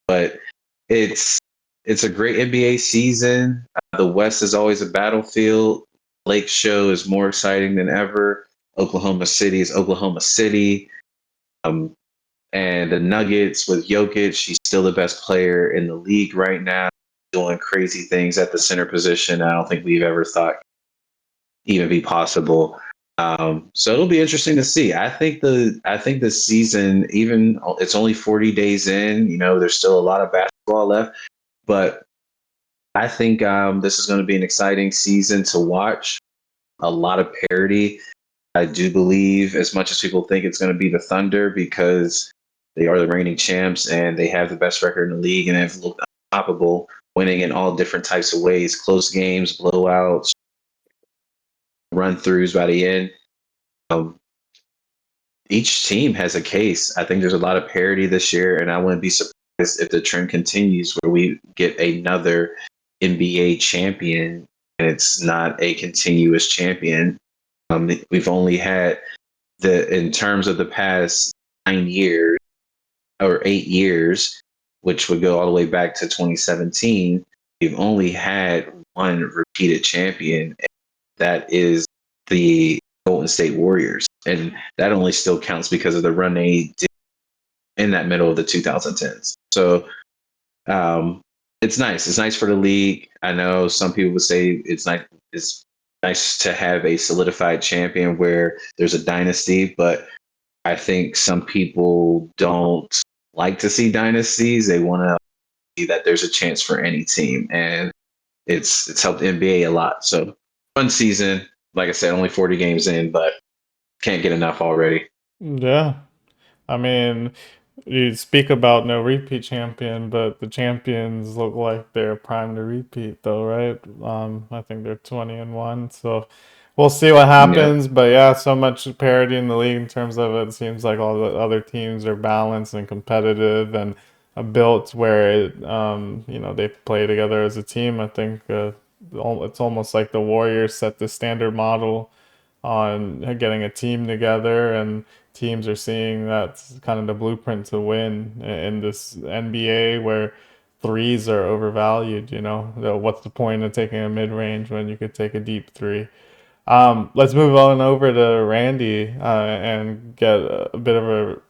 C: But it's it's a great NBA season. The West is always a battlefield. Lake Show is more exciting than ever. Oklahoma City is Oklahoma City. Um, And the Nuggets with Jokic, he's still the best player in the league right now, doing crazy things at the center position. I don't think we've ever thought even be possible. So it'll be interesting to see. I think the season, even it's only 40 days in. There's still a lot of basketball left, but I think this is going to be an exciting season to watch. A lot of parity. I do believe, as much as people think it's going to be the Thunder because they are the reigning champs and they have the best record in the league and have looked unstoppable, winning in all different types of ways, close games, blowouts, run throughs by the end. Um, each team has a case. I think there's a lot of parity this year, and I wouldn't be surprised if the trend continues where we get another NBA champion and it's not a continuous champion. We've only had in terms of the past 9 years or 8 years, which would go all the way back to 2017, we've only had one repeated champion. And that is the Golden State Warriors. And that only still counts because of the run they did in that middle of the 2010s. So it's nice. It's nice for the league. I know some people would say it's nice to have a solidified champion where there's a dynasty, but I think some people don't like to see dynasties. They want to see that there's a chance for any team, and it's helped the NBA a lot. So fun season. Like I said, only 40 games in, but can't get enough already.
A: Yeah. I mean, you speak about no repeat champion, but the champions look like they're primed to repeat, though, right? I think they're 20-1, so we'll see what
C: Yep.
A: happens. But yeah, so much parity in the league in terms of it. It seems like all the other teams are balanced and competitive and built where they play together as a team. I think it's almost like the Warriors set the standard model on getting a team together, and teams are seeing that's kind of the blueprint to win in this NBA where threes are overvalued. What's the point of taking a mid range when you could take a deep three? Let's move on over to Randy and get a bit of a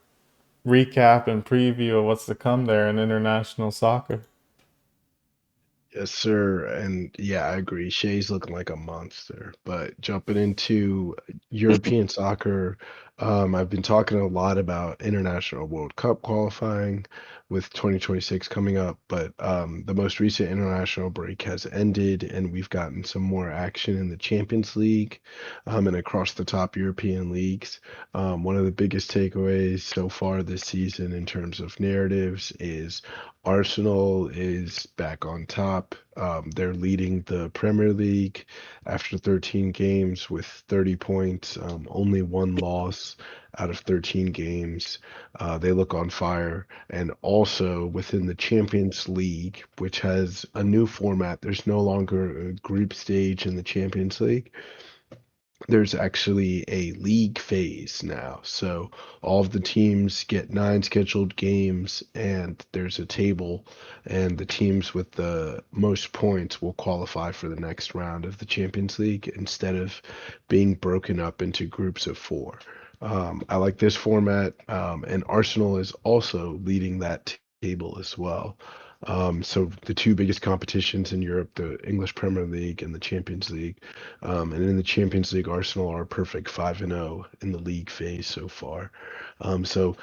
A: recap and preview of what's to come there in international soccer.
B: Yes, sir. And yeah, I agree. Shea's looking like a monster. But jumping into European soccer, I've been talking a lot about International World Cup qualifying with 2026 coming up. But the most recent international break has ended, and we've gotten some more action in the Champions League and across the top European leagues. One of the biggest takeaways so far this season in terms of narratives is Arsenal is back on top. They're leading the Premier League after 13 games with 30 points, only one loss out of 13 games. They look on fire. And also within the Champions League, which has a new format, there's no longer a group stage in the Champions League. There's actually a league phase now. So all of the teams get 9 scheduled games, and there's a table, and the teams with the most points will qualify for the next round of the Champions League instead of being broken up into groups of four. I like this format, and Arsenal is also leading that table as well. So the two biggest competitions in Europe, the English Premier League and the Champions League. And in the Champions League, Arsenal are a perfect 5-0 in the league phase so far. So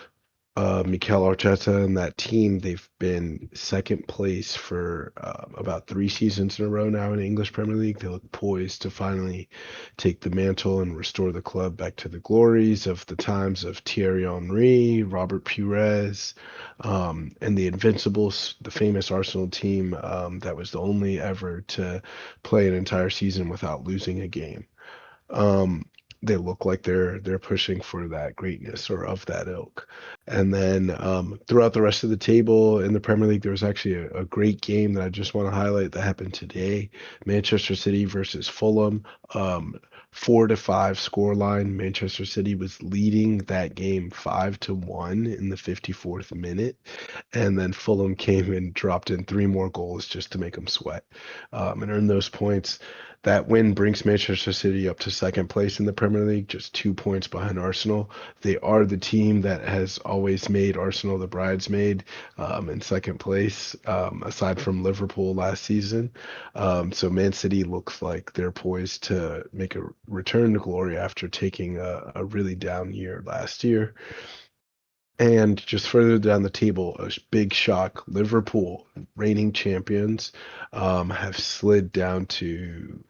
B: Mikel Arteta and that team, they've been second place for about 3 seasons in a row now in the English Premier League. They look poised to finally take the mantle and restore the club back to the glories of the times of Thierry Henry, Robert Pires, and the Invincibles, the famous Arsenal team that was the only ever to play an entire season without losing a game. Um, they look like they're pushing for that greatness or of that ilk. And then throughout the rest of the table in the Premier League, there was actually a great game that I just want to highlight that happened today. Manchester City versus Fulham. 4-5 scoreline. Manchester City was leading that game 5-1 in the 54th minute, and then Fulham came and dropped in 3 more goals just to make them sweat and earn those points. That win brings Manchester City up to second place in the Premier League, just 2 points behind Arsenal. They are the team that has always made Arsenal the bridesmaid in second place, aside from Liverpool last season. So Man City looks like they're poised to make a return to glory after taking a really down year last year. And just further down the table, a big shock. Liverpool, reigning champions, have slid down to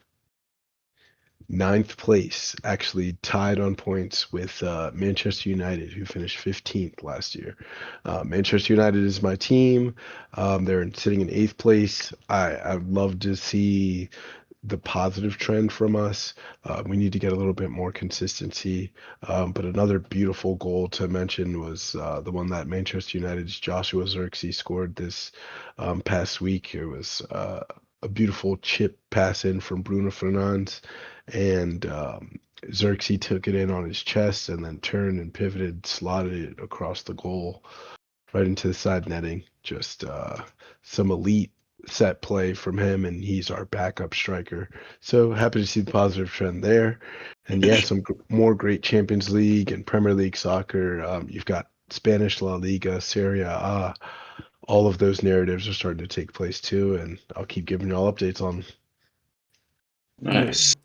B: ninth place, actually tied on points with Manchester United, who finished 15th last year. Manchester United is my team. They're sitting in eighth place. I'd love to see the positive trend from us. We need to get a little bit more consistency. But another beautiful goal to mention was the one that Manchester United's Joshua Zirkzee scored this past week. It was a beautiful chip pass in from Bruno Fernandes, and Xerxes took it in on his chest and then turned and pivoted, slotted it across the goal, right into the side netting. Just some elite set play from him, and he's our backup striker. So happy to see the positive trend there. And yeah, some more great Champions League and Premier League soccer. You've got Spanish La Liga, Serie A. All of those narratives are starting to take place too, and I'll keep giving you all updates on.
C: Nice.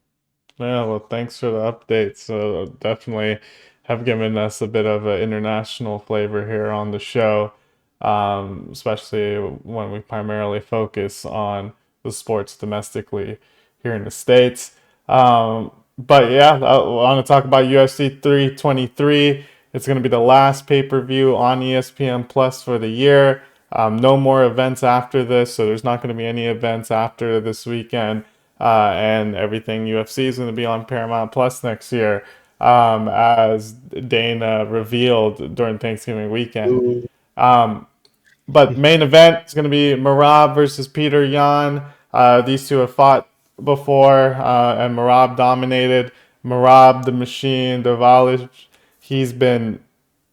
A: Yeah, well, thanks for the updates. So definitely have given us a bit of an international flavor here on the show, especially when we primarily focus on the sports domestically here in the States. But yeah, I want to talk about UFC 323. It's going to be the last pay-per-view on ESPN Plus for the year. No more events after this, so there's not going to be any events after this weekend. And everything UFC is going to be on Paramount Plus next year, as Dana revealed during Thanksgiving weekend. But main event is going to be Merab versus Peter Yan. These two have fought before, and Merab dominated. Merab, the machine, the Valish, he's been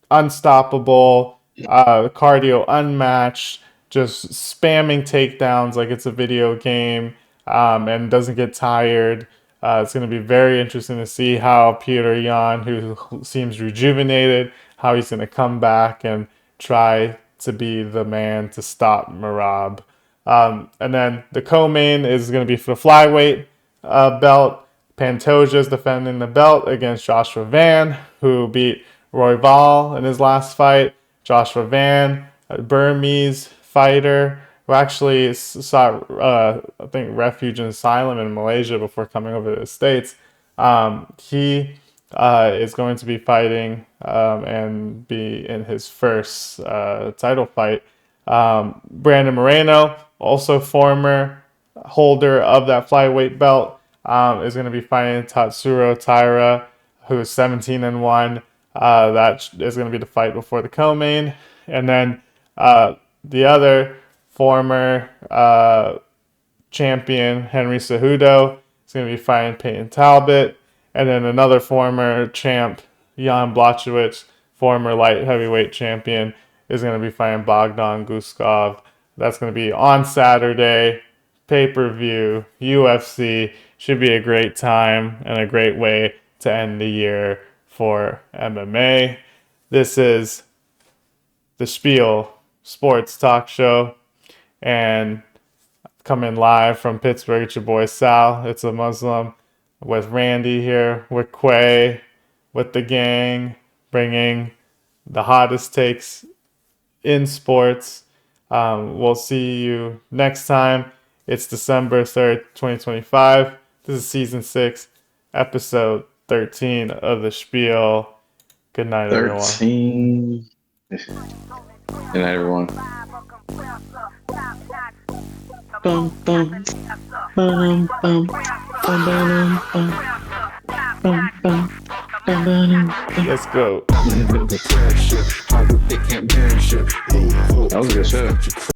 A: unstoppable, cardio unmatched, just spamming takedowns like it's a video game, and doesn't get tired. It's going to be very interesting to see how Peter Yan, who seems rejuvenated, how he's going to come back and try to be the man to stop Merab. And then the co-main is going to be for the flyweight belt. Pantoja is defending the belt against Joshua Van, who beat Royval in his last fight. Joshua Van, a Burmese fighter who actually sought, I think, refuge and asylum in Malaysia before coming over to the States. He is going to be fighting and be in his first title fight. Brandon Moreno, also former holder of that flyweight belt, is going to be fighting Tatsuro Taira, who is 17-1. That is going to be the fight before the co-main. And then the other former champion, Henry Cejudo, is going to be fighting Peyton Talbot. And then another former champ, Jan Blachowicz, former light heavyweight champion, is going to be fighting Bogdan Guskov. That's going to be on Saturday, pay-per-view, UFC. Should be a great time and a great way to end the year for MMA. This is the Spiel Sports Talk Show, and coming live from Pittsburgh, it's your boy Sal. It's a Muslim with Randy here, with Quay, with the gang, bringing the hottest takes in sports. We'll see you next time. It's December 3rd, 2025. This is season 6, episode 13 of the Spiel. Good night, everyone.
C: 13. Good night, everyone. Bum, bum, bum, bum, bum, bum, bum, bum.
A: Let's go.
C: That was a good show.